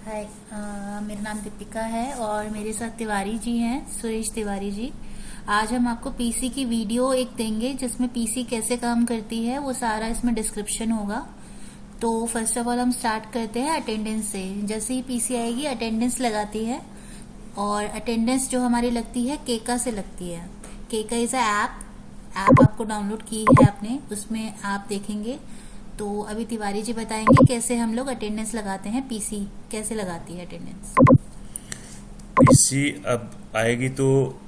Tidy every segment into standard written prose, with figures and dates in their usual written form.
हाय, मेरा नाम दीपिका है और मेरे साथ तिवारी जी हैं, सुरेश तिवारी जी। आज हम आपको पीसी की वीडियो एक देंगे जिसमें पीसी कैसे काम करती है वो सारा इसमें डिस्क्रिप्शन होगा। तो फर्स्ट ऑफ ऑल हम स्टार्ट करते हैं अटेंडेंस से। जैसे ही पीसी आएगी अटेंडेंस लगाती है और अटेंडेंस जो हमारी लगती है केका से लगती है। केका इज अ ऐप आपको डाउनलोड की है आपने, उसमें आप देखेंगे। तो अभी तिवारी जी बताएंगे कैसे हम लोग अटेंडेंस लगाते हैं, पीसी कैसे लगाती है अटेंडेंस। पीसी अब आएगी तो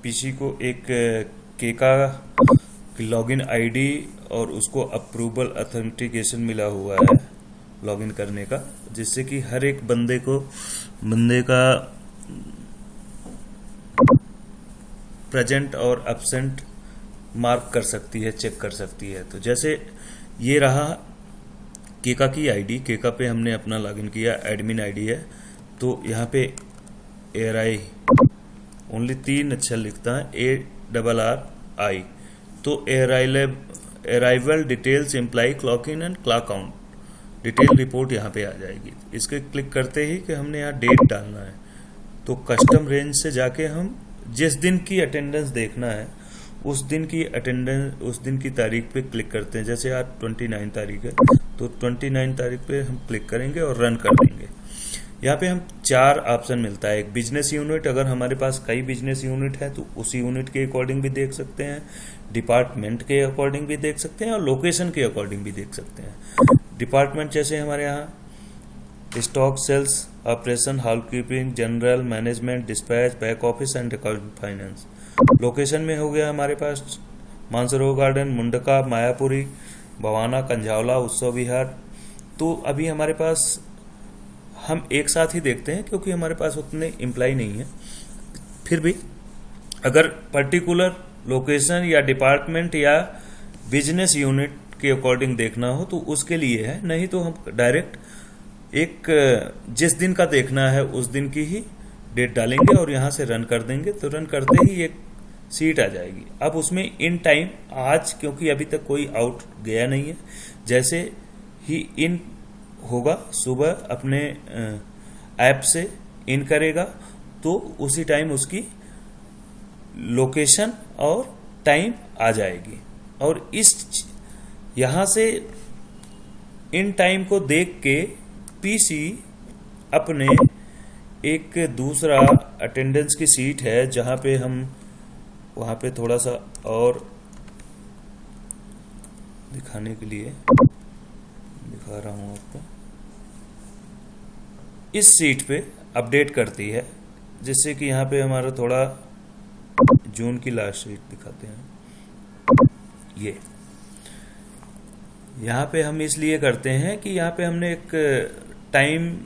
पीसी को एक केका लॉगिन आईडी और उसको अप्रूवल ऑथेंटिकेशन मिला हुआ है लॉगिन करने का, जिससे कि हर एक बंदे का प्रेजेंट और एब्सेंट मार्क कर सकती है, चेक कर सकती है। तो जैसे ये रहा केका की आईडी, केका पे हमने अपना लॉगिन किया, एडमिन आईडी है। तो यहाँ पे ARI ओनली 3 अक्षर लिखता है, ARRI। तो arrival details employ clock in and clock out detail report यहाँ पे आ जाएगी। इसके क्लिक करते ही कि हमने यहाँ डेट डालना है, तो कस्टम रेंज से जाके हम जिस दिन की अटेंडेंस देखना है उस दिन की तारीख पे क्लिक करते हैं। जैसे आज 29 तारीख है तो 29 तारीख पे हम क्लिक करेंगे और रन कर देंगे। यहाँ पे हम 4 ऑप्शन मिलता है। एक बिजनेस यूनिट, अगर हमारे पास कई बिजनेस यूनिट है तो उसी यूनिट के अकॉर्डिंग भी देख सकते हैं, डिपार्टमेंट के अकॉर्डिंग भी देख सकते हैं और लोकेशन के अकॉर्डिंग भी देख सकते हैं। डिपार्टमेंट जैसे हमारे यहाँ stock, sales, operation, housekeeping, general management, dispatch, back office and account finance. Location में हो गया हमारे पास मानसरोवर गार्डन, मुंडका, मायापुरी, भवाना, कंझावला, उत्सव विहार। तो अभी हमारे पास हम एक साथ ही देखते हैं क्योंकि हमारे पास उतने एम्प्लॉय नहीं है। फिर भी अगर पर्टिकुलर लोकेशन या डिपार्टमेंट या बिजनेस यूनिट के अकॉर्डिंग देखना हो तो उसके लिए है, नहीं तो हम डायरेक्ट एक जिस दिन का देखना है उस दिन की ही डेट डालेंगे और यहाँ से रन कर देंगे। तो रन करते ही एक सीट आ जाएगी। अब उसमें इन टाइम आज, क्योंकि अभी तक कोई आउट गया नहीं है, जैसे ही इन होगा सुबह अपने ऐप से इन करेगा तो उसी टाइम उसकी लोकेशन और टाइम आ जाएगी। और इस यहाँ से इन टाइम को देख के पीसी अपने एक दूसरा अटेंडेंस की सीट है जहाँ पे हम वहाँ पे थोड़ा सा और दिखाने के लिए दिखा रहा हूँ आपको। इस सीट पे अपडेट करती है, जिससे कि यहाँ पे हमारा थोड़ा जून की लास्ट सीट दिखाते हैं। ये यहाँ पे हम इसलिए करते हैं कि यहाँ पे हमने एक टाइम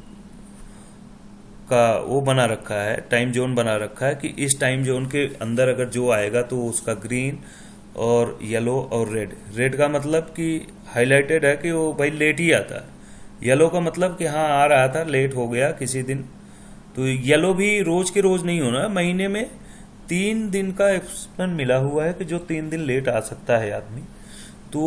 का वो बना रखा है, टाइम जोन बना रखा है कि इस टाइम जोन के अंदर अगर जो आएगा तो उसका ग्रीन और येलो और रेड का मतलब कि हाईलाइटेड है कि वो भाई लेट ही आता है। येलो का मतलब कि हाँ आ रहा था, लेट हो गया किसी दिन। तो येलो भी रोज के रोज नहीं होना है, महीने में 3 दिन का एक्सपेंशन मिला हुआ है कि जो 3 दिन लेट आ सकता है आदमी। तो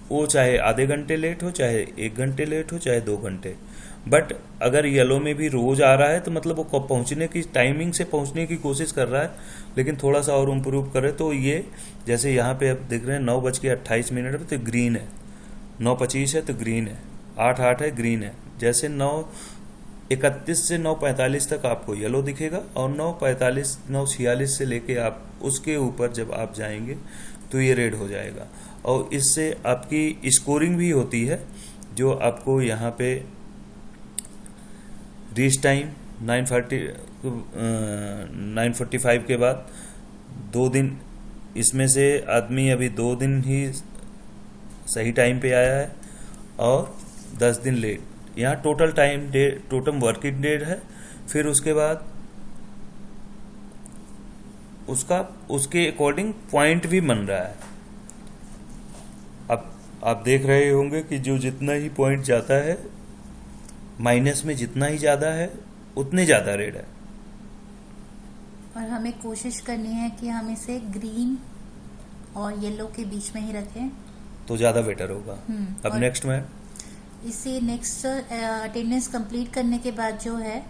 वो चाहे आधे घंटे लेट हो, चाहे 1 घंटे लेट हो, चाहे 2 घंटे। बट अगर येलो में भी रोज आ रहा है तो मतलब वो पहुंचने की टाइमिंग से पहुंचने की कोशिश कर रहा है, लेकिन थोड़ा सा और इम्प्रूव करे। तो ये जैसे यहाँ पे आप देख रहे हैं 9:28 पे तो ग्रीन है, 9:25 है तो ग्रीन है, 8:08 है ग्रीन है। जैसे 9:31 से 9:45 तक आपको येलो दिखेगा और 9:45 9:46 से लेके आप उसके ऊपर जब आप जाएंगे तो ये रेड हो जाएगा। और इससे आपकी स्कोरिंग भी होती है, जो आपको यहाँ पे रीच टाइम 9:45 के बाद 2 दिन, इसमें से आदमी अभी 2 दिन ही सही टाइम पे आया है और 10 दिन लेट। यहाँ total time day, total working day है। फिर उसके बाद उसके अकॉर्डिंग पॉइंट भी बन रहा है। अब आप देख रहे होंगे कि जो जितना ही पॉइंट जाता है, माइनस में जितना ही ज्यादा है उतने ज्यादा रेड है। और हमें कोशिश करनी है कि हम इसे ग्रीन और येलो के बीच में ही रखें तो ज्यादा बेटर होगा। अब नेक्स्ट में इसी नेक्स्ट अटेंडेंस कंप्लीट करने के बाद जो है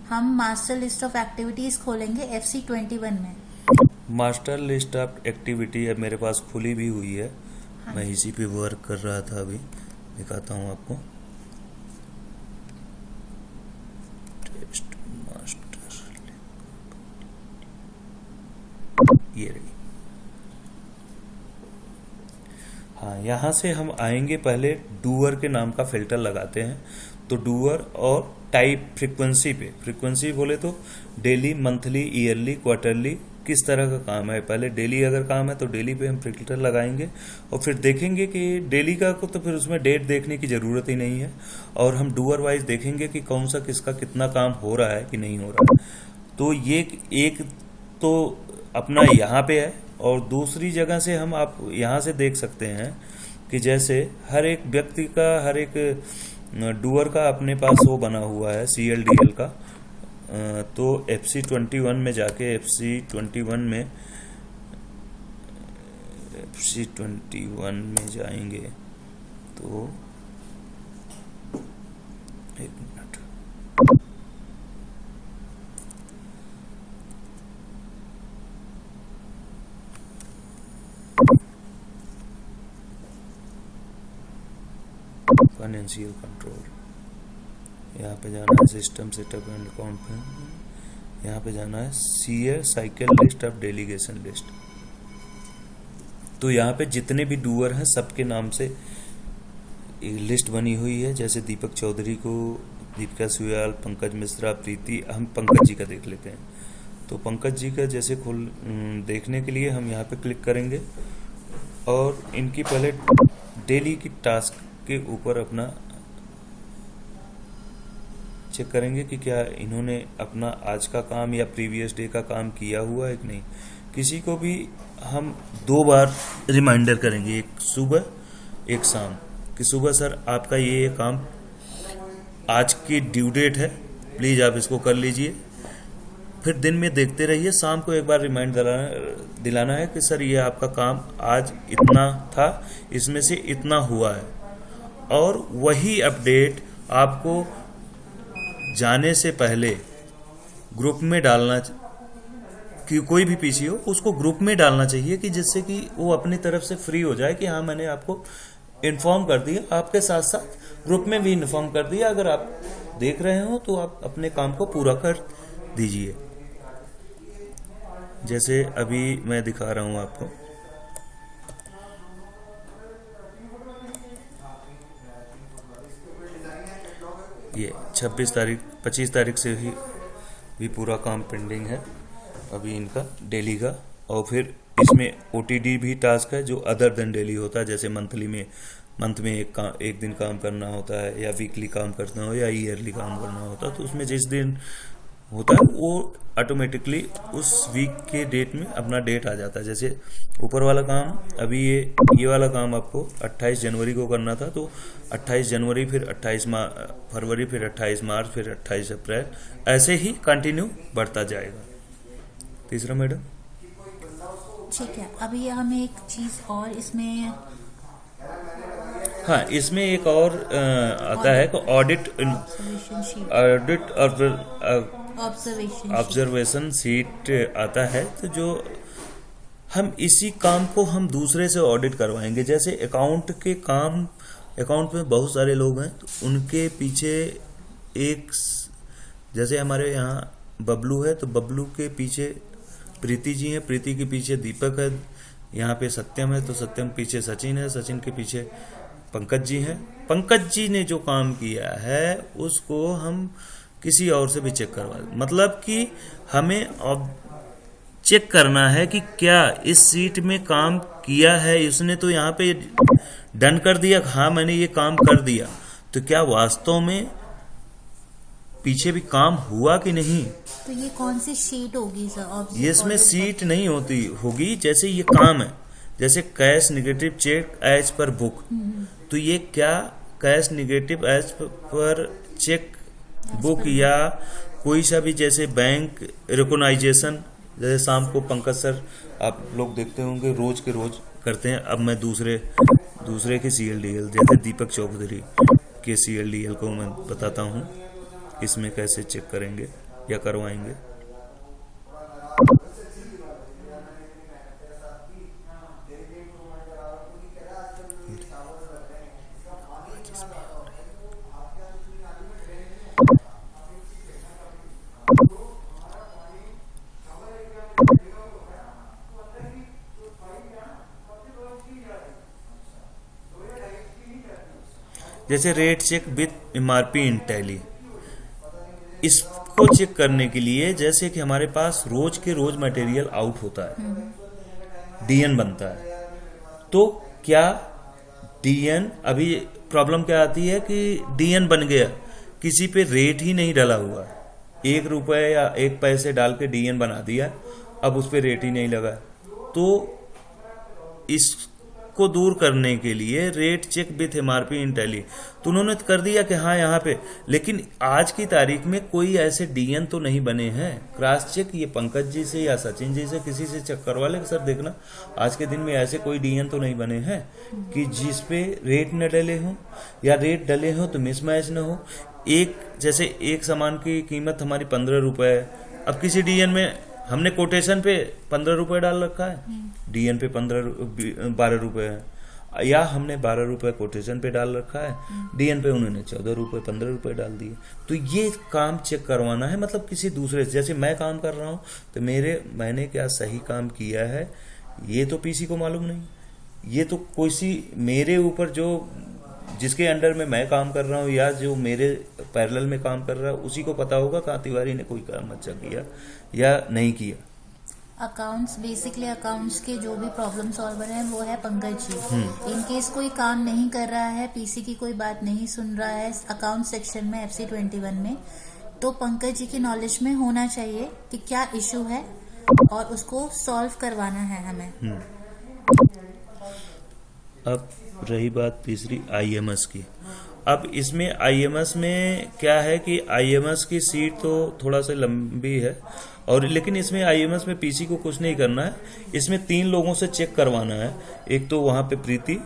हम मास्टर लिस्ट ऑफ एक्टिविटीज खोलेंगे FC21 में। मास्टर लिस्ट ऑफ एक्टिविटी है मेरे पास खुली भी हुई है। हाँ। मैं इसी पे वर्क कर रहा था, अभी दिखाता हूँ आपको। टेस्ट मास्टर, ये रही। हाँ, यहाँ से हम आएंगे, पहले डूअर के नाम का फिल्टर लगाते हैं। तो डूअर और टाइप फ्रीक्वेंसी पे, फ्रीक्वेंसी बोले तो डेली, मंथली, ईयरली, क्वार्टरली, किस तरह का काम है। पहले डेली अगर काम है तो डेली पे हम फिल्टर लगाएंगे और फिर देखेंगे कि डेली का को तो फिर उसमें डेट देखने की ज़रूरत ही नहीं है, और हम डूअर वाइज देखेंगे कि कौन सा किसका कितना काम हो रहा है कि नहीं हो रहा है। तो ये एक तो अपना यहाँ पे है, और दूसरी जगह से हम आप यहाँ से देख सकते हैं कि जैसे हर एक व्यक्ति का, हर एक डूअर का अपने पास वो बना हुआ है CLDL का। तो FC21 में जाके FC21 में जाएंगे तो एक मिनट, फाइनेंशियल कंट्रोल, यहाँ पे जाना है सिस्टम सेटअप एंड अकाउंट, यहाँ पे जाना है CA cycle list of delegation list. तो यहाँ पे जितने भी डूअर हैं सबके नाम से एक लिस्ट बनी हुई है। जैसे दीपक चौधरी को, दीपिका सुयाल, पंकज मिश्रा, प्रीति, हम पंकज जी का देख लेते हैं। तो पंकज जी का जैसे देखने के लिए हम यहाँ पे क्लिक करेंगे और इनकी पहले डेली की टास्क के ऊपर अपना चेक करेंगे कि क्या इन्होंने अपना आज का काम या प्रीवियस डे का काम किया हुआ है कि नहीं। किसी को भी हम 2 बार रिमाइंडर करेंगे, एक सुबह एक शाम, कि सुबह सर आपका ये काम आज की ड्यू डेट है, प्लीज़ आप इसको कर लीजिए। फिर दिन में देखते रहिए, शाम को एक बार रिमाइंड दिलाना है कि सर ये आपका काम आज इतना था, इसमें से इतना हुआ है। और वही अपडेट आपको जाने से पहले ग्रुप में डालना, कि कोई भी पीसी हो उसको ग्रुप में डालना चाहिए, कि जिससे कि वो अपनी तरफ से फ्री हो जाए कि हाँ मैंने आपको इन्फॉर्म कर दिया। आपके साथ साथ ग्रुप में भी इन्फॉर्म कर दिया। अगर आप देख रहे हो तो आप अपने काम को पूरा कर दीजिए। जैसे अभी मैं दिखा रहा हूं आपको, ये 25 तारीख से ही भी पूरा काम पेंडिंग है अभी इनका डेली का। और फिर इसमें OTD भी टास्क है जो अदर देन डेली होता है। जैसे मंथ में एक दिन काम करना होता है, या वीकली काम करना हो, या ईयरली काम करना होता है। तो उसमें जिस दिन होता है वो ऑटोमेटिकली उस वीक के डेट में अपना डेट आ जाता है। जैसे ऊपर वाला काम, अभी ये वाला काम आपको 28 जनवरी को करना था, तो 28 जनवरी, फिर 28 फरवरी, फिर 28 मार्च, फिर 28 अप्रैल, ऐसे ही कंटिन्यू बढ़ता जाएगा। तीसरा मैडम, ठीक है। अभी हमें एक चीज और इसमें, हाँ इसमें एक और आता है कि ऑडिट ऑब्जर्वेशन शीट आता है। तो जो हम इसी काम को हम दूसरे से ऑडिट करवाएंगे। जैसे अकाउंट में बहुत सारे लोग हैं, तो उनके पीछे एक, जैसे हमारे यहाँ बबलू है तो बबलू के पीछे प्रीति जी हैं, प्रीति के पीछे दीपक है, यहाँ पे सत्यम है तो सत्यम पीछे सचिन है, सचिन के पीछे पंकज जी हैं। पंकज जी ने जो काम किया है उसको हम किसी और से भी चेक करवा, मतलब कि हमें अब चेक करना है कि क्या इस सीट में काम किया है इसने, तो यहाँ पे डन कर दिया, हाँ मैंने ये काम कर दिया, तो क्या वास्तव में पीछे भी काम हुआ कि नहीं। तो ये कौन सी शीट होगी सर? ये इसमें सीट नहीं होगी। जैसे ये काम है, जैसे cash negative check as per book, तो ये क्या cash negative as per check book, या कोई सा भी जैसे बैंक रिकॉग्नाइजेशन, जैसे शाम को पंकज सर आप लोग देखते होंगे रोज के रोज करते हैं। अब मैं दूसरे की CLDL, जैसे दीपक चौधरी KCL DL को मैं बताता हूँ इसमें कैसे चेक करेंगे या करवाएंगे। जैसे rate check with MRP in Tally, इसको चेक करने के लिए जैसे कि हमारे पास रोज के रोज मटेरियल आउट होता है, DN बनता है, तो क्या DN अभी प्रॉब्लम क्या आती है कि DN बन गया, किसी पे रेट ही नहीं डाला हुआ है, 1 रुपए या 1 पैसे डाल के DN बना दिया, अब उस पे रेट ही नहीं लगा। तो इसको दूर करने के लिए rate check with MRP in Tally, तो उन्होंने कर दिया कि हाँ यहाँ पे, लेकिन आज की तारीख में कोई ऐसे DN तो नहीं बने हैं। क्रॉस चेक ये पंकज जी से या सचिन जी से किसी से चेक करवा ले सर, देखना आज के दिन में ऐसे कोई DN तो नहीं बने हैं कि जिस पे रेट न डले हो या रेट डले हो तो मिसमैच न हो। जैसे एक सामान की कीमत हमारी 15 रुपए है, अब किसी DN में हमने कोटेशन पे 15 रुपए डाल रखा है, DN पे 12 रुपए है, या हमने 12 रुपए कोटेशन पे डाल रखा है, DN पे उन्होंने 14 रुपए 15 रुपए डाल दिए। तो ये काम चेक करवाना है, मतलब किसी दूसरे से, जैसे मैं काम कर रहा हूँ तो मैंने क्या सही काम किया है ये तो PC को मालूम नहीं, ये तो कोई मेरे ऊपर जो जिसके अंडर में मैं काम कर रहा हूँ या जो मेरे पैरेलल में काम कर रहा है उसी को पता होगा कहाँ तिवारी ने कोई काम अच्छा किया या नहीं किया। अकाउंट्स, बेसिकली अकाउंट्स के जो भी प्रॉब्लम सॉल्वर हैं वो है पंकज जी। इन केस कोई काम नहीं कर रहा है, PC की कोई बात नहीं सुन रहा है अकाउंट सेक्शन में FC21 में, तो पंकज जी की नॉलेज में होना चाहिए कि क्या इशू है और उसको सॉल्व करवाना है हमें। अब रही बात तीसरी IMS की। अब इसमें IMS में क्या है कि IMS की सीट तो थोड़ा सा लंबी है, और लेकिन इसमें IMS में PC को कुछ नहीं करना है, इसमें 3 लोगों से चेक करवाना है। एक तो वहां पे प्रीति,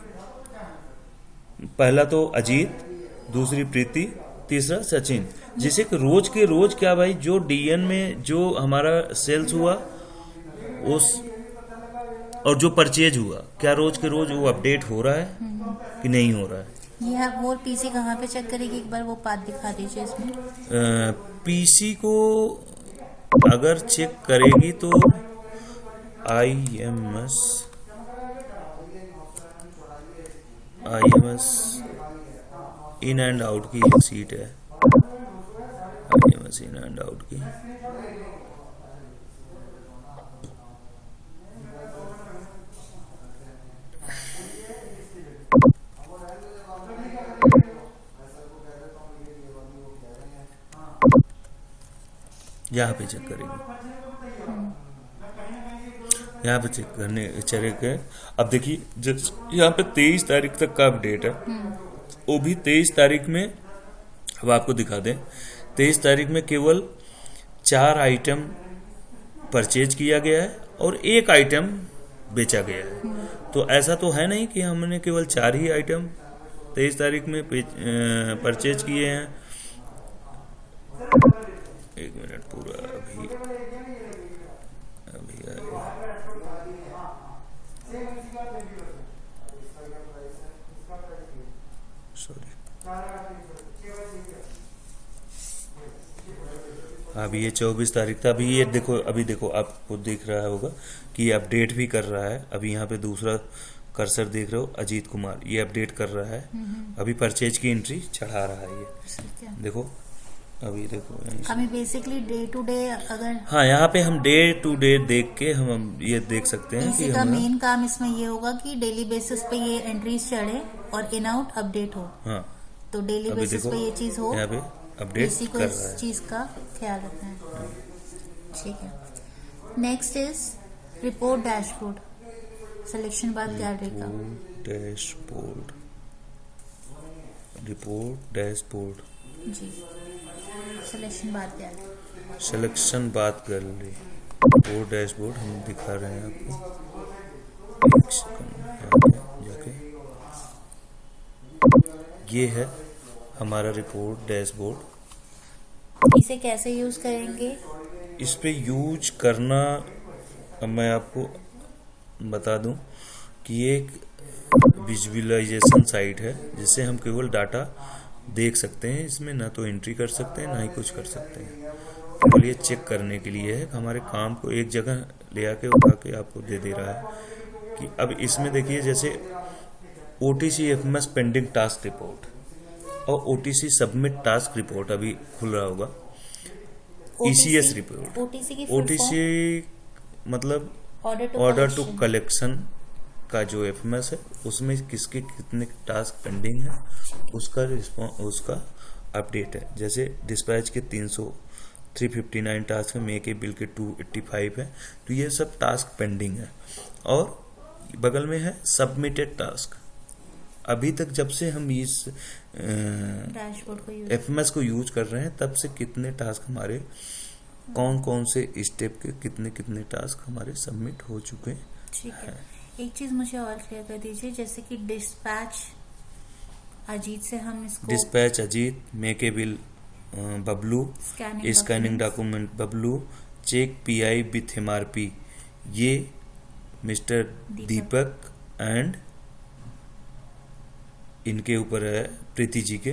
पहला तो अजीत, दूसरी प्रीति, तीसरा सचिन, जिसे रोज के रोज क्या भाई जो DN में जो हमारा सेल्स हुआ उस और जो परचेज हुआ क्या रोज के रोज वो अपडेट हो रहा है कि नहीं हो रहा है। ये वो PC कहाँ पे चेक करेगी, एक बार वो पाथ दिखा दीजिए इसमें। PC को अगर चेक करेगी तो IMS इन एंड आउट की एक सीट है, IMS इन एंड आउट की। यहाँ पे चेक करेंगे, यहाँ पे चेक करने चलेंगे। अब देखिए यहाँ पे 23 तारीख तक का अपडेट है, वो भी 23 तारीख में अब आपको दिखा दें। 23 तारीख में केवल 4 आइटम परचेज किया गया है और 1 आइटम बेचा गया है। तो ऐसा तो है नहीं कि हमने केवल 4 ही आइटम 23 तारीख में परचेज किए हैं। 1 मिनट पूरा अभी सॉरी, अभी ये 24 तारीख था। अभी ये देखो, अभी देखो आपको दिख रहा होगा कि ये अपडेट भी कर रहा है। अभी यहाँ पे दूसरा कर्सर देख रहे हो, अजीत कुमार, ये अपडेट कर रहा है। अभी परचेज की एंट्री चढ़ा रहा है ये, देखो अभी देखो। हमें बेसिकली डे टू डे अगर हाँ, यहाँ पे हम डे टू डे देख के हम ये देख सकते हैं कि का मेन काम इसमें ये होगा कि डेली बेसिस पे ये एंट्रीज चढ़े और इन आउट अपडेट हो। हाँ, तो डेली बेसिस पे ये चीज हो, यहाँ पे अपडेट इसी को इस चीज का ख्याल रखना है। ठीक है, next is report dashboard, selection bar gallery का डैशबोर्ड, रिपोर्ट डैशबोर्ड जी, सिलेक्शन बार गैलरी, सिलेक्शन बात कर ली। रिपोर्ट डैशबोर्ड हम दिखा रहे हैं आपको, एक सेकंड जाके। ये है हमारा रिपोर्ट डैशबोर्ड। इसे कैसे यूज करेंगे? इस पे यूज करना अब मैं आपको बता दूं कि ये एक विजुअलाइजेशन साइट है जिससे हम केवल डाटा देख सकते हैं। इसमें ना तो एंट्री कर सकते हैं ना ही कुछ कर सकते हैं। केवल ये चेक करने के लिए है कि हमारे काम को एक जगह ले आके उठा के आपको दे दे रहा है। कि अब इसमें देखिए जैसे OTC FMS pending task report और OTC सबमिट टास्क रिपोर्ट अभी खुल रहा होगा। ECS रिपोर्ट, OTC की OTC मतलब ऑर्डर टू कलेक्शन का जो FMS है उसमें किसके कितने टास्क पेंडिंग है उसका अपडेट है। जैसे डिस्पैच के 359 टास्क है, मे के बिल के 285 है, तो ये सब टास्क पेंडिंग है। और बगल में है सबमिटेड टास्क। अभी तक जब से हम इस डैशबोर्ड को FMS को यूज कर रहे हैं तब से कितने टास्क हमारे कौन कौन से स्टेप के कितने कितने टास्क हमारे सबमिट हो चुके हैं। ठीक है। एक चीज मुझे और क्लियर कर दीजिए, जैसे कि डिस्पैच अजीत से हम इसको dispatch Ajit, make bill Bablu, scanning document Bablu, check PI with MRP ये मिस्टर दीपक एंड इनके ऊपर है प्रीति जी के।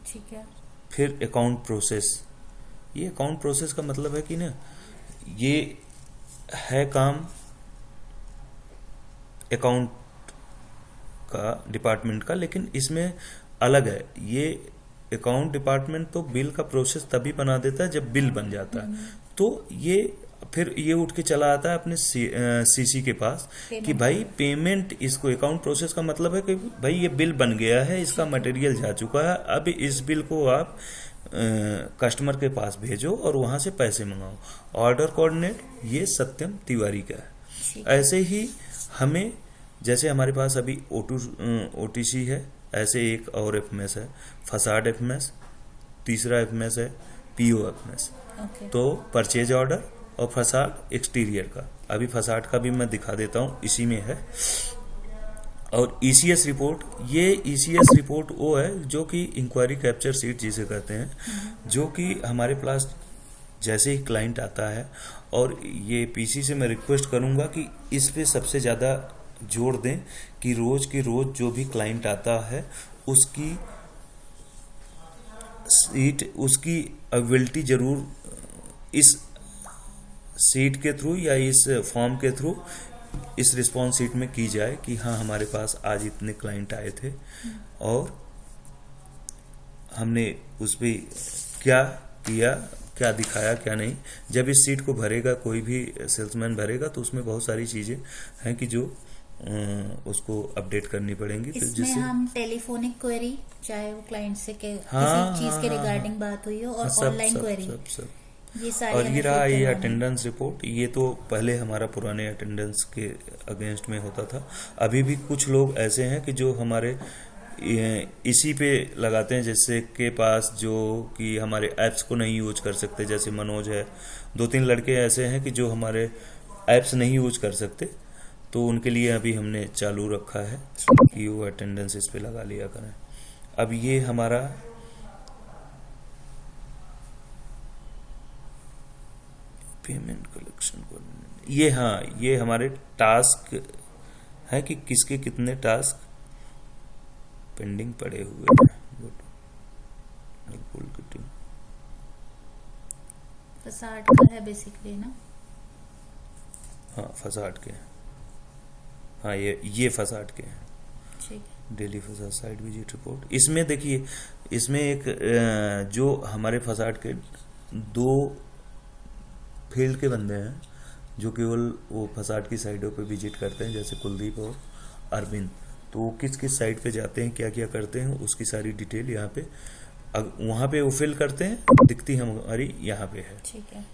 ठीक है। फिर अकाउंट प्रोसेस, ये अकाउंट प्रोसेस का मतलब है कि ना ये है काम अकाउंट का डिपार्टमेंट का, लेकिन इसमें अलग है। ये अकाउंट डिपार्टमेंट तो बिल का प्रोसेस तभी बना देता है जब बिल बन जाता है। तो ये फिर ये उठ के चला आता है अपने CC के पास कि भाई पेमेंट, इसको अकाउंट प्रोसेस का मतलब है कि भाई ये बिल बन गया है, इसका मटेरियल जा चुका है, अब इस बिल को आप कस्टमर के पास भेजो और वहां से पैसे मंगाओ। ऑर्डर कोऑर्डिनेट ये सत्यम तिवारी का है। ऐसे ही हमें जैसे हमारे पास अभी OTC है, ऐसे एक और FMS है फसाड FMS, तीसरा FMS है PO FMS। तो परचेज ऑर्डर और फसाड एक्सटीरियर का, अभी फसाड का भी मैं दिखा देता हूं, इसी में है। और ECS रिपोर्ट, ये ECS रिपोर्ट वो है जो कि इंक्वायरी कैप्चर सीट जिसे कहते हैं, जो कि हमारे पास जैसे ही क्लाइंट आता है, और ये PC से मैं रिक्वेस्ट करूंगा कि इस पे सबसे ज्यादा जोड़ दें कि रोज की रोज जो भी क्लाइंट आता है उसकी सीट, उसकी अवेलेबिलिटी जरूर इस सीट के थ्रू या इस फॉर्म के थ्रू इस रिस्पॉन्स सीट में की जाए कि हाँ हमारे पास आज इतने क्लाइंट आए थे और हमने उस पर क्या किया, क्या दिखाया, क्या नहीं। जब इस सीट को भरेगा कोई भी सेल्समैन भरेगा तो उसमें बहुत सारी चीजें हैं कि जो उसको अपडेट करनी पड़ेंगी। इसमें तो जिससे हम टेलीफोनिक क्वेरी, चाहे वो क्लाइंट से किसी चीज के रिगार्डिंग बात हुई हो, और ऑनलाइन क्वेरी, ये सारी। और ये रहा ये अटेंडेंस रिपोर्ट। ये तो पहले हमारा पुराने अटेंडेंस के अगेंस्ट में होता था। अभी भी कुछ लोग ऐसे हैं कि जो हमारे इसी पे लगाते हैं, जैसे के पास जो कि हमारे ऐप्स को नहीं यूज कर सकते, जैसे मनोज है, 2-3 लड़के ऐसे हैं कि जो हमारे ऐप्स नहीं यूज कर सकते, तो उनके लिए अभी हमने चालू रखा है कि वो अटेंडेंस इस पे लगा लिया करें। अब ये हमारा पेमेंट कलेक्शन को, ये हाँ ये हमारे टास्क है कि किसके कितने टास्क पेंडिंग पड़े हुए हैं। फसाड का है बेसिकली ना? हाँ फसाड के, हाँ ये फसाड के हैं। ठीक, daily facade site visit report. इसमें देखिए, इसमें एक जो हमारे फसाड के 2 फील्ड के बंदे हैं जो केवल वो फसाड की साइटों पे विजिट करते हैं, जैसे कुलदीप और अरविंद। तो वो किस किस साइट पे जाते हैं, क्या क्या करते हैं, उसकी सारी डिटेल यहाँ पे वहां पे वो फिल करते हैं, दिखती हमारी यहाँ पे है। ठीक है।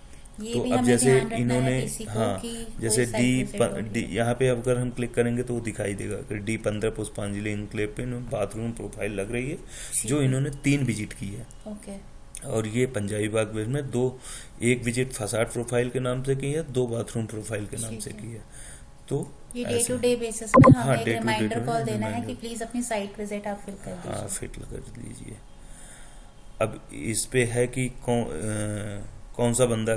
ये तो भी अब हमें जैसे ध्यान रखना इन्होंने है किसी को हाँ कि जैसे कोई site visit डी यहाँ पे अगर हम क्लिक करेंगे तो वो दिखाई देगा कि D15 पुष्पांजलि इनक्लेव पे बाथरूम प्रोफाइल लग रही है, जो इन्होंने 3 विजिट की है। ओके। और ये पंजाबी बाग बेस में 1 विजिट फसाड प्रोफाइल के नाम से की है, 2 बाथरूम प्रोफाइल के नाम से की है। तो ये डे टू डे बेसिस पे हमें हाँ, एक day to day रिमाइंडर पे कॉल देना है reminder। कि प्लीज अपनी साइट विजिट आप फिल कर दीजिए। हाँ फिट लगा लीजिए। अब इस पे है कि कौन सा बंदा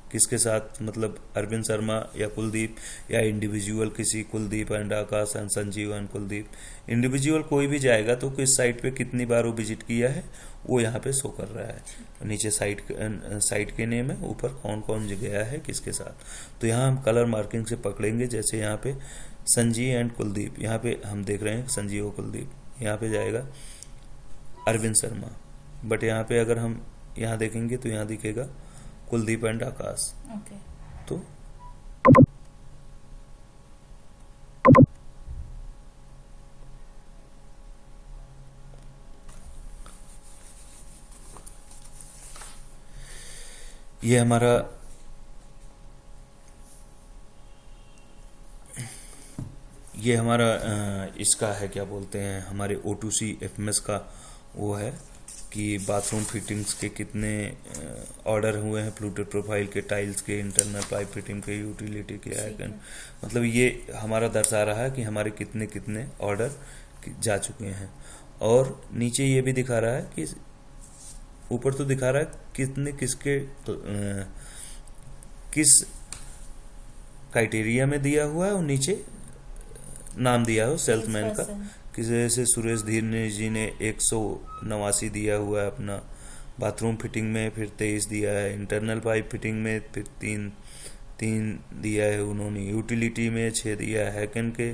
किसके साथ, मतलब अरविंद शर्मा या कुलदीप, या इंडिविजुअल किसी Kuldeep and Akash and Sanjeev and Kuldeep, individual कोई भी जाएगा तो किस साइट पे कितनी बार वो विजिट किया है वो यहाँ पे शो कर रहा है। नीचे साइट के नेम है, ऊपर कौन कौन गया है किसके साथ। तो यहाँ हम कलर मार्किंग से पकड़ेंगे, जैसे यहाँ पे संजीव एंड कुलदीप, यहाँ पे हम देख रहे हैं संजीव और कुलदीप, यहाँ पे जाएगा अरविंद शर्मा, बट यहाँ पे अगर हम यहाँ देखेंगे तो यहाँ दिखेगा कुलदीप एंड आकाश। ओके। तो ये हमारा इसका है, क्या बोलते हैं, हमारे O2C FMS का वो है कि बाथरूम फिटिंग्स के कितने ऑर्डर हुए हैं, फ्लूटेड प्रोफाइल के, टाइल्स के, इंटरनल पाइप फिटिंग के, यूटिलिटी के, आइकन, मतलब ये हमारा दर्शा रहा है कि हमारे कितने कितने ऑर्डर जा चुके हैं। और नीचे ये भी दिखा रहा है कि ऊपर तो दिखा रहा है कितने किस क्राइटेरिया में दिया हुआ है, और नीचे नाम दिया हो सेल्समैन का, कि जैसे सुरेश धीर जी ने 189 दिया हुआ है अपना, बाथरूम फिटिंग में फिर 23 दिया है, इंटरनल पाइप फिटिंग में फिर तीन दिया है उन्होंने, यूटिलिटी में 6 दिया है, हैकन के,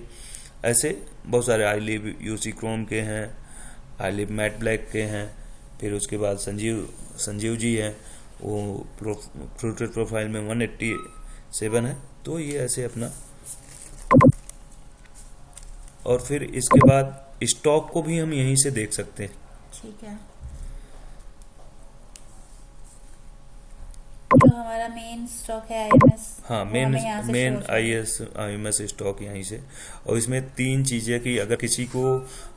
ऐसे बहुत सारे, आई लिव यूसी क्रोम के हैं, आई लिव मैट ब्लैक के हैं, फिर उसके बाद संजीव जी हैं, वो फ्लूटेड प्रोफाइल में 187 है। तो ये ऐसे अपना, और फिर इसके बाद स्टॉक को भी हम यहीं से देख सकते हैं। ठीक है, तो हमारा मेन स्टॉक है IMS। हाँ, मेन IMS स्टॉक यहीं से। और इसमें 3 चीजें कि अगर किसी को,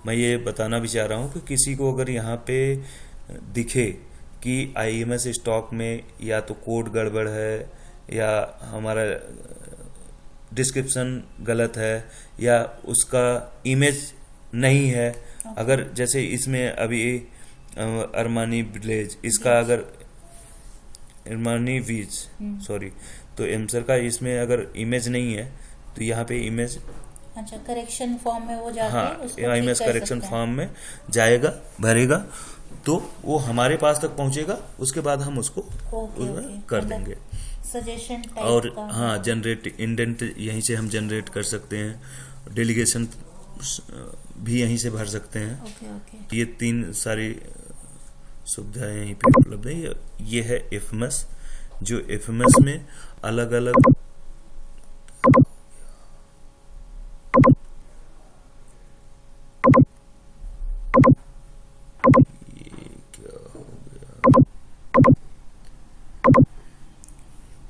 मैं ये बताना भी चाह रहा हूँ कि किसी को अगर यहाँ पे दिखे कि IMS स्टॉक में या तो कोड गड़बड़ है, या हमारा डिस्क्रिप्शन गलत है, या उसका इमेज नहीं है, अगर जैसे इसमें अभी अरमानी विलेज, इसका अगर अरमानी वीज सॉरी, तो एमसर का इसमें अगर इमेज नहीं है तो यहाँ पे इमेज, अच्छा, करेक्शन फॉर्म में वो जाके, हाँ, इमेज करेक्शन फॉर्म में जाएगा, भरेगा, तो वो हमारे पास तक पहुंचेगा, उसके बाद हम उसको कर देंगे सजेशन टाइप। और हाँ, जनरेट इंडेंट यहीं से हम जनरेट कर सकते हैं, डेलीगेशन भी यहीं से भर सकते हैं। ये 3 सारी सुविधाएं यहीं पे उपलब्ध है। ये है FMS, जो FMS में अलग अलग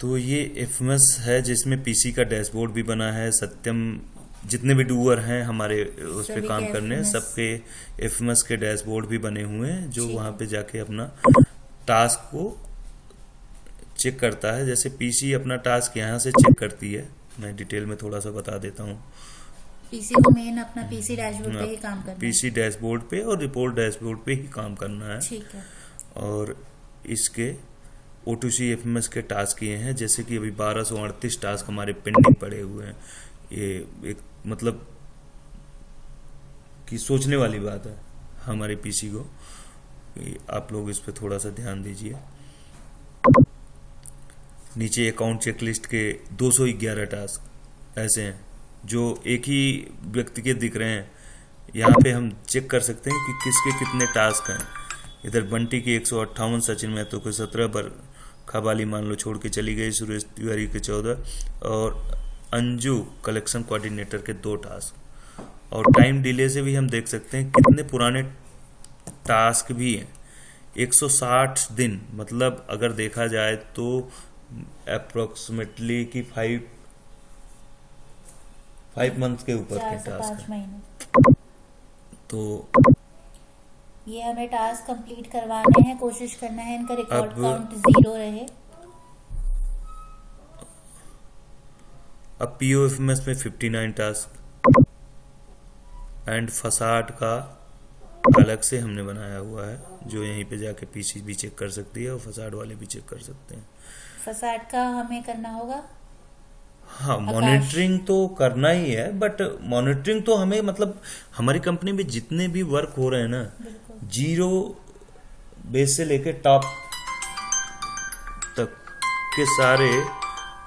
तो ये FMS है जिसमें PC का डैशबोर्ड भी बना है। सत्यम, जितने भी डूअर हैं हमारे उस पे काम करने हैं, सबके FMS के डैशबोर्ड भी बने हुए हैं, जो वहां पे जाके अपना टास्क को चेक करता है। जैसे PC अपना टास्क यहाँ से चेक करती है, मैं डिटेल में थोड़ा सा बता देता हूँ। PC को मेन अपना PC डैशबोर्ड पे ही काम करना है, PC डैशबोर्ड पे और रिपोर्ट डैशबोर्ड पे ही काम करना है। ठीक है। और इसके O2C FMS के टास्क ये हैं, जैसे कि अभी 1238 टास्क हमारे पेंडिंग पड़े हुए हैं। ये एक मतलब कि सोचने वाली बात है हमारे PC को, कि आप लोग इस पे थोड़ा सा ध्यान दीजिए। नीचे अकाउंट चेकलिस्ट के 211 टास्क ऐसे हैं जो एक ही व्यक्ति के दिख रहे हैं। यहाँ पे हम चेक कर सकते हैं कि किसके कितने टास्क हैं। इधर बंटी की 158, सचिन महतो के 17, पर खबाली मान लो छोड़ के चली गई, सुरेश तिवारी के 14, और अंजू कलेक्शन कोऑर्डिनेटर के 2 टास्क। और टाइम डिले से भी हम देख सकते हैं कितने पुराने टास्क भी हैं। 160 दिन, मतलब अगर देखा जाए तो अप्रोक्सीमेटली कि 5 मंथ के ऊपर के टास्क हैं। तो ये हमें टास्क कंप्लीट करवाने हैं, कोशिश करना है इनका रिकॉर्ड काउंट 0 रहे। अब POFMS में 59 टास्क एंड फसाड का अलग से हमने बनाया हुआ है, जो यहीं पे जाके पीसी भी चेक कर सकती है और फसाड वाले भी चेक कर सकते हैं। फसाड का हमें करना होगा। हाँ, आकाश। मॉनिटरिंग तो करना ही है, बट मॉनिटरिंग तो हमें मतलब हमारी कंपनी में जितने भी वर्क हो रहे हैं ना, बिल्कुल। जीरो बेस से लेके टॉप तक के सारे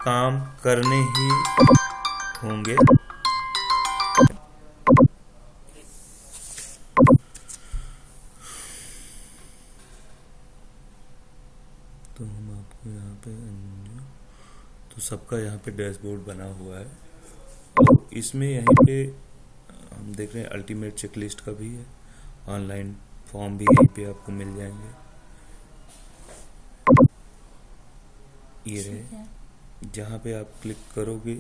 काम करने ही होंगे। तो हम आपको यहाँ पे तो सबका यहाँ पे डैशबोर्ड बना हुआ है, और इसमें यहीं पे हम देख रहे हैं अल्टीमेट चेकलिस्ट का भी है, ऑनलाइन फॉर्म भी यहीं पे आपको मिल जाएंगे। ये रहे, जहाँ पे आप क्लिक करोगे,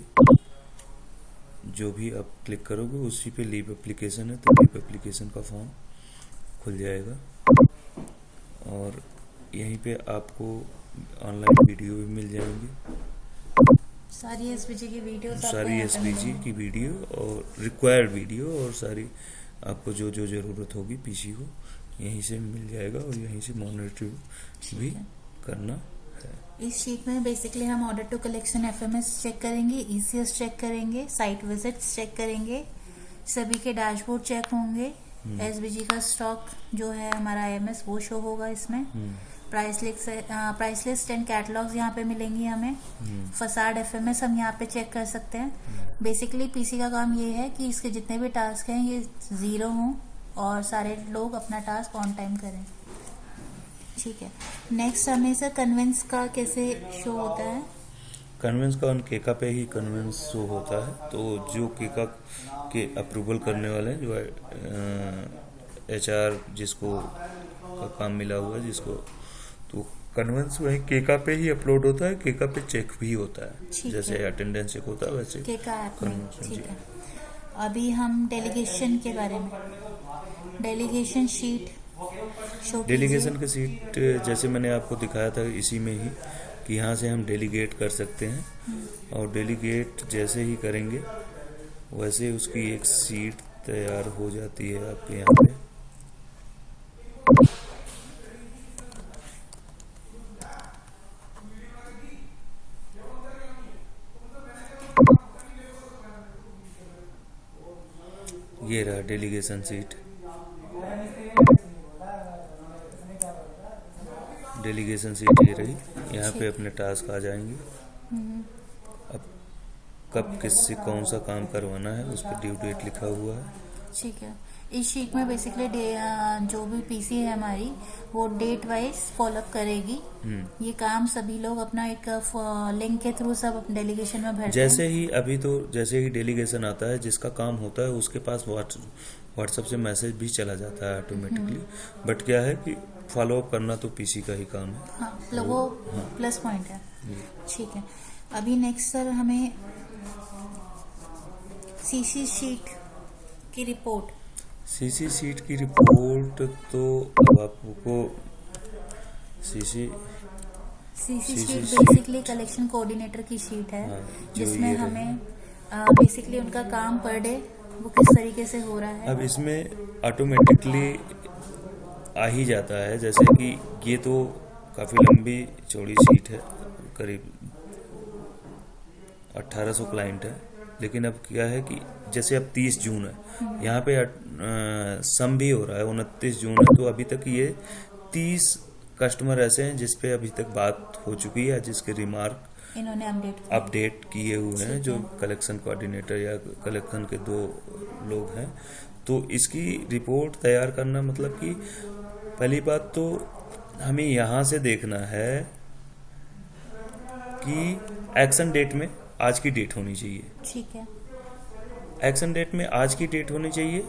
जो भी आप क्लिक करोगे उसी पे लीव एप्लीकेशन है, तो लीव एप्लीकेशन का फॉर्म खुल जाएगा। और यहीं पे आपको ऑनलाइन वीडियो भी मिल जाएंगी, सारी एसपीजी की वीडियो, सारी एसपीजी की वीडियो और रिक्वायर्ड वीडियो, और सारी आपको जो जो ज़रूरत होगी पीसी को यहीं से मिल जाएगा, और यहीं से मॉनिटरिंग भी करना है। इस शीट में बेसिकली हम order to collection FMS check करेंगे, ईसीएस चेक करेंगे, साइट विजिट्स चेक करेंगे, सभी के डैशबोर्ड चेक होंगे, एसबीजी का स्टॉक जो है हमारा आईएमएस वो शो होगा इसमें, प्राइस लिस्ट एंड कैटलॉग्स यहाँ पे मिलेंगी हमें, फसाड एफएमएस हम यहाँ पे चेक कर सकते हैं। बेसिकली पीसी का काम ये है कि इसके जितने भी टास्क हैं ये 0 हों और सारे लोग अपना टास्क ऑन टाइम करें। ठीक है, नेक्स्ट हमें सर कन्वेंस का कैसे शो होता है? कन्वेंस का ऑन केका पे ही कन्वेंस शो होता है, तो जो केका के अप्रूवल करने वाले हैं, जो एचआर जिसको का काम मिला हुआ है जिसको, तो कन्वेंस वही केका पे ही अपलोड होता है, केका पे चेक भी होता है, जैसे अटेंडेंस चेक होता है वैसे केका ऐप में। कन्वेंस। ठीक है, अभी हम डेलीगेशन के बारे में, डेलीगेशन शीट शो डेलीगेशन की सीट जैसे मैंने आपको दिखाया था इसी में ही, कि यहाँ से हम डेलीगेट कर सकते हैं, और डेलीगेट जैसे ही करेंगे वैसे उसकी एक सीट तैयार हो जाती है आपके यहाँ पे। ये रहा डेलीगेशन सीट, डेलीगेशन सीट ये रही, यहाँ पे अपने टास्क आ जाएंगे। अब कब किससे कौन सा काम करवाना है उस पर ड्यू डेट लिखा हुआ है। ठीक है, इस शीट में बेसिकली जो भी पीसी है हमारी वो डेट वाइज फॉलोअप करेगी। ये काम सभी लोग अपना एक लिंक के थ्रू सब डेलीगेशन में भरते जैसे हैं। ही अभी तो जैसे ही डेलीगेशन आता है, जिसका काम होता है उसके पास व्हाट्सएप से मैसेज भी चला जाता है ऑटोमेटिकली, बट क्या है कि फॉलोअप करना तो पीसी का ही काम है। हाँ, वो प्लस पॉइंट है। ठीक है, अभी नेक्स्ट सर हमें सीसी शीट की रिपोर्ट, सीसी शीट की रिपोर्ट, तो अब आपको CC sheet basically collection coordinator की शीट है, जिसमें हमें बेसिकली उनका काम पर डे वो किस तरीके से हो रहा है। अब इसमें ऑटोमेटिकली आ ही जाता है, जैसे कि ये तो काफ़ी लंबी चौड़ी शीट है, करीब 1800 क्लाइंट है, लेकिन अब क्या है कि जैसे अब 30 जून है, यहाँ पे सम भी हो रहा है 29 जून है, तो अभी तक ये 30 कस्टमर ऐसे हैं जिस पे अभी तक बात हो चुकी है, जिसके रिमार्क इन्होंने अपडेट किए हुए हैं, जो कलेक्शन कोऑर्डिनेटर या कलेक्शन के 2 लोग हैं। तो इसकी रिपोर्ट तैयार करना मतलब कि पहली बात तो हमें यहाँ से देखना है कि एक्शन डेट में आज की डेट होनी चाहिए। ठीक है, एक्शन डेट में आज की डेट होनी चाहिए,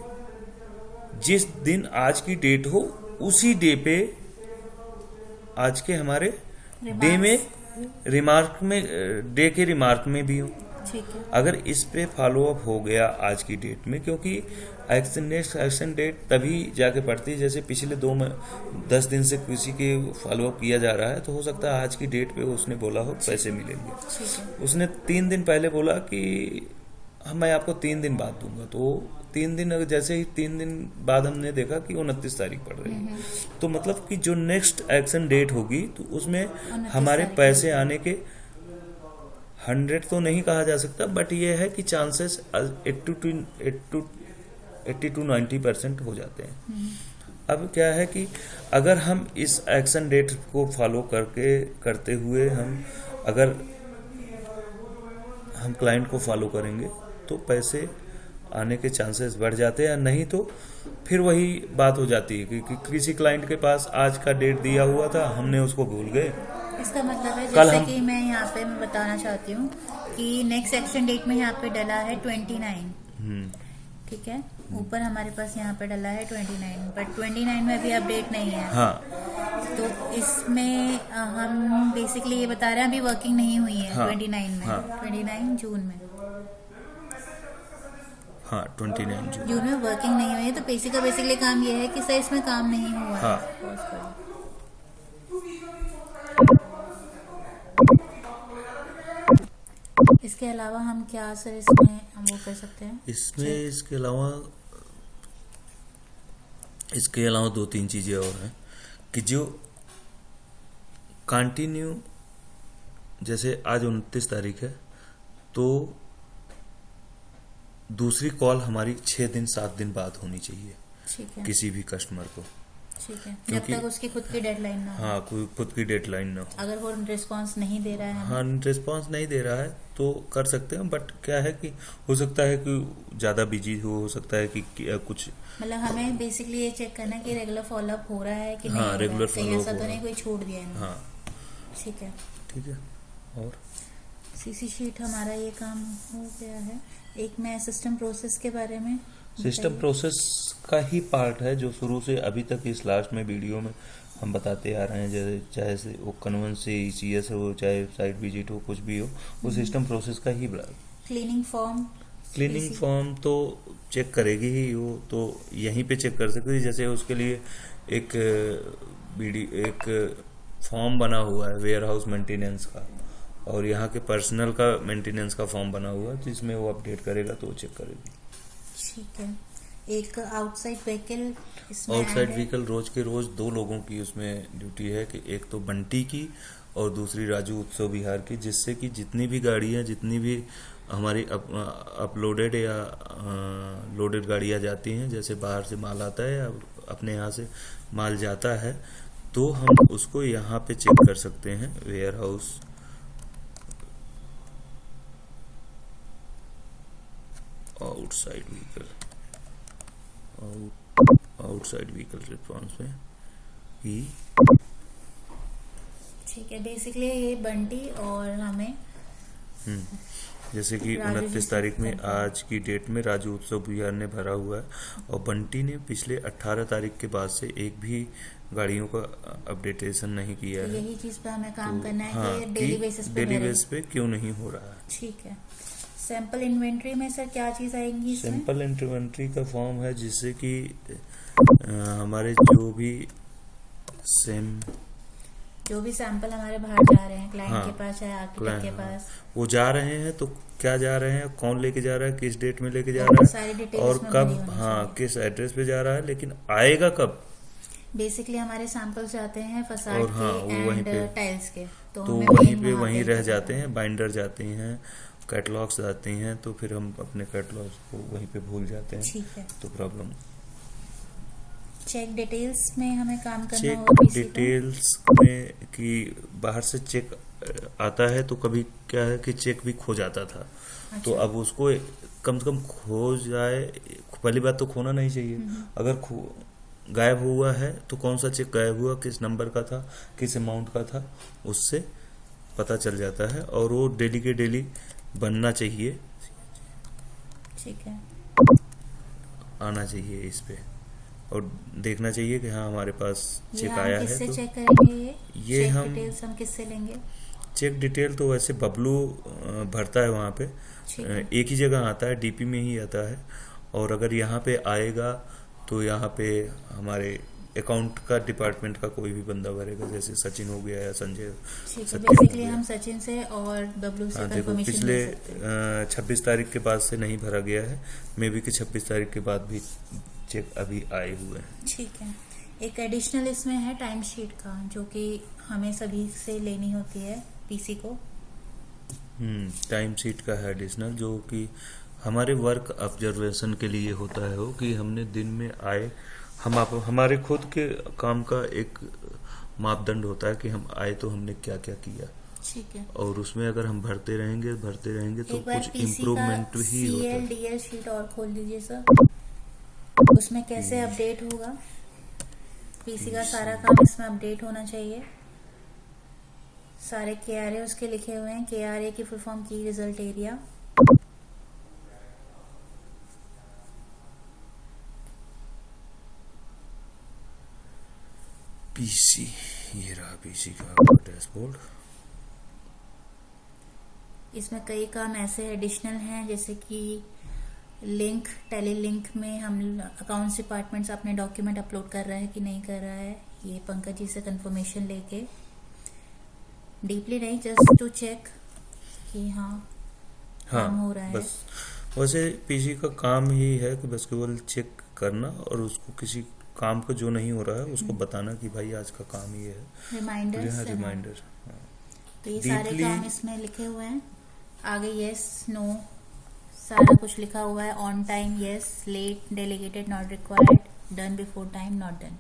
जिस दिन आज की डेट हो उसी डे पे आज के हमारे डे में रिमार्क में, डे के रिमार्क में भी हो। ठीक है, अगर इस पे फॉलो अप हो गया आज की डेट में, क्योंकि एक्शन डेट तभी जाके पड़ती है जैसे पिछले 10 दिन से किसी के फॉलो अप किया जा रहा है, तो हो सकता है आज की डेट पे उसने बोला हो पैसे मिलेंगे। ठीक है, उसने 3 दिन पहले बोला कि मैं आपको 3 दिन बाद दूंगा। तो 3 दिन, अगर जैसे ही 3 दिन बाद हमने देखा कि 29 तारीख पड़ रही है, तो मतलब कि जो नेक्स्ट एक्शन डेट होगी तो उसमें 29 हमारे तारीख पैसे आने के 100 तो नहीं कहा जा सकता, बट ये है कि चांसेस 80 to 90% हो जाते हैं। अब क्या है कि अगर हम इस एक्शन डेट को फॉलो करते हुए अगर हम क्लाइंट को फॉलो करेंगे तो पैसे आने के चांसेस बढ़ जाते हैं, नहीं तो फिर वही बात हो जाती है कि किसी क्लाइंट के पास आज का डेट दिया हुआ था, हमने उसको भूल गए। इसका मतलब है कल जैसे कि मैं यहाँ पे मैं बताना चाहती हूँ कि नेक्स्ट एक्शन डेट में यहाँ पे डला है 29, ठीक है, ऊपर हमारे पास यहाँ पे डला है 29, बट 29 में अभी अपडेट नहीं है। हाँ, तो इसमें हम बेसिकली ये बता रहे हैं अभी वर्किंग नहीं हुई है। हाँ, 29 में, हाँ, 29 जून में, हाँ 29 जून में वर्किंग नहीं हुई है। तो पीसी का बेसिकली काम ये है कि सर इसमें काम नहीं हुआ है। हाँ। Pause करो। इसके अलावा हम क्या सर इसमें हम वो कर सकते हैं? इसके अलावा 2-3 चीजें और हैं कि जो कंटिन्यू, जैसे आज 29 तारीख है, तो दूसरी कॉल हमारी 6 दिन 7 दिन बाद होनी चाहिए, ठीक है, किसी भी कस्टमर को, ठीक है, जब क्योंकि तक उसकी खुद की डेडलाइन ना हो। हाँ, कोई खुद की डेडलाइन ना हो। अगर वो रिस्पांस नहीं दे रहा है हाँ, रिस्पांस नहीं दे रहा है तो कर सकते हैं, बट क्या है कि हो सकता है कि ज़्यादा बिजी हो सकता है कि कुछ, मतलब हमें बेसिकली ये चेक करना है कि रेगुलर फॉलोअप हो रहा है कि नहीं हाँ, हो रेगुलर रहा है, कहीं follow-up ऐसा हो तो रहा नहीं है। कोई छूट दिया है। हाँ, ठीक है, ठीक है। और सीसी शीट हमारा ये काम हो गया है। एक मैं सिस्टम प्रोसेस के बारे में सिस्टम बताइए। प्रोसेस का ही पार्ट है जो शुरू से अभी तक इस लास्ट में वीडियो में हम बताते आ रहे हैं, जैसे चाहे से वो कन्वेंस से ECS हो, चाहे साइट विजिट हो, कुछ भी हो, वो सिस्टम प्रोसेस का ही क्लीनिंग फॉर्म, क्लीनिंग फॉर्म तो चेक करेगी ही, वो तो यहीं पे चेक कर सकते हैं। जैसे उसके लिए एक फॉर्म बना हुआ है वेयर हाउस मेंटेनेंस का, और यहाँ के पर्सनल का मेंटेनेंस का फॉर्म बना हुआ है, जिसमें वो अपडेट करेगा तो वो चेक करेगी। ठीक है। एक आउटसाइड व्हीकल इसमें आउटसाइड add है। व्हीकल रोज के रोज 2 लोगों की उसमें ड्यूटी है कि एक तो बंटी की और दूसरी राजू उत्सव विहार की, जिससे कि जितनी भी गाड़ियां, जितनी भी हमारी अपलोडेड या लोडेड गाड़ियां जाती हैं, जैसे बाहर से माल आता है या अपने यहाँ से माल जाता है, तो हम उसको यहाँ पे चेक कर सकते हैं। Warehouse outside vehicle response में ही, ठीक है, बेसिकली ये बंटी और हमें जैसे कि राजू जी 29 से तारीख में confirm। आज की डेट में राजू उत्सव बिहार ने भरा हुआ है, और बंटी ने पिछले 18 तारीख के बाद से एक भी गाड़ियों का अपडेटेशन नहीं किया तो है। यही चीज पे हमें काम तो करना है हाँ, कि डेली बेसिस पे डेली भरें। बेस पे क्यों नहीं हो रहा है। ठीक है। सैंपल इन्वेंट्री में सर क्या चीज आएंगी इसमें? सैंपल इन्वेंट्री का फॉर्म है, जिससे कि हमारे जो भी सैंपल हमारे बाहर जा रहे हैं क्लाइंट हाँ, के पास या आर्किटेक्ट के पास, वो जा रहे हैं, तो क्या जा रहे हैं, कौन लेके जा रहा है, किस डेट में लेके जा वो रहा सारी है, डिटेल्स और में कब, भरी होनी हाँ, चाहिए। किस एड्रेस पे जा रहा है, लेकिन आएगा कब। बेसिकली हमारे सैंपल्स जाते हैं फसाड और हाँ, के वो वहीं एंड पे, टाइल्स के, तो तो हमें वहीं main पे वहाँ वहीं पे रह करना जाते है। हैं, बाइंडर जाते हैं, कैटलॉग्स जाते हैं, तो फिर हम अपने कैटलॉग्स को वहीं पे भूल जाते हैं, ठीक है। तो प्रॉब्लम। चेक डिटेल्स में हमें काम करना चेक होगा PC को। डिटेल्स में कि बाहर से चेक आता है, तो कभी क्या है कि चेक भी खो जाता था, तो अच्छा। अब उसको कम से कम खो जाए, पहली बात तो खोना नहीं चाहिए। अगर गायब हुआ है तो कौन सा चेक गायब हुआ, किस नंबर का था, किस अमाउंट का था, उससे पता चल जाता है, और वो डेली के डेली बनना चाहिए, ठीक है। आना चाहिए इस पे, और देखना चाहिए कि हाँ हमारे पास ये चेक हम आया है। किससे तो चेक करेंगे? ये चेक हम डिटेल्स हम किससे लेंगे? चेक डिटेल तो वैसे बबलू भरता है वहाँ पे, ठीक है। एक ही जगह आता है, DP में ही आता है, और अगर यहाँ पे आएगा तो यहाँ पे हमारे अकाउंट का डिपार्टमेंट का कोई भी बंदा भरेगा, जैसे सचिन हो गया या संजय ठीक है, सत्यम बेसिकली हो गया। हम सचिन से और बबलू से हाँ देखो, कंफर्मेशन पिछले ले सकते हैं। 26 तारीख के बाद से नहीं भरा गया है, मे बी कि 26 तारीख के बाद भी चेक अभी आए हुए हैं। ठीक है। एक एडिशनल इसमें है टाइम शीट का, जो कि हमें सभी से लेनी होती है पीसी को। टाइम शीट का है एडिशनल, जो कि हमारे वर्क ऑब्जर्वेशन के लिए होता है, हो कि हमने दिन में आए, हमारे खुद के काम का एक मापदंड होता है कि हम आए तो हमने क्या क्या किया, ठीक है। और उसमें अगर हम भरते रहेंगे तो एक बार कुछ पीसी का इम्प्रूवमेंट ही होता है। CL/DL शीट और खोल दीजिए सर। उसमें कैसे अपडेट होगा? पीसी का सारा काम इसमें अपडेट होना चाहिए। सारे KRA उसके लिखे हुए हैं। KRA की फुल फॉर्म की रिजल्ट एरिया। पीसी, ये रहा पीसी का आपका डैशबोर्ड। इसमें कई काम ऐसे एडिशनल हैं, जैसे कि लिंक, टेली लिंक में हम अकाउंट्स डिपार्टमेंट्स अपने डॉक्यूमेंट अपलोड कर रहा है कि नहीं कर रहा है, ये पंकज जी से कंफर्मेशन लेके, डीपली नहीं, जस्ट टू चेक कि हाँ काम हो रहा है। बस वैसे पीसी का काम ही है कि बस केवल चेक करना, और उसको किसी काम को जो नहीं हो रहा है उसको बताना कि भाई आज का काम ये है, रिमाइंडर्स, रिमाइंडर। तो ये सारे Deeply- काम इसमें लिखे हुए हैं। आगे यस नो सारा कुछ लिखा हुआ है। On time yes, late, delegated, not required, done before time, not done.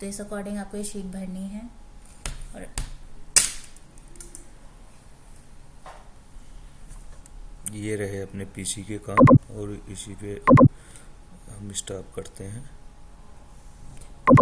तो इस अकॉर्डिंग आपको ये शीट भरनी है। और ये रहे अपने पीसी के काम, और इसी पे हम स्टॉप करते हैं।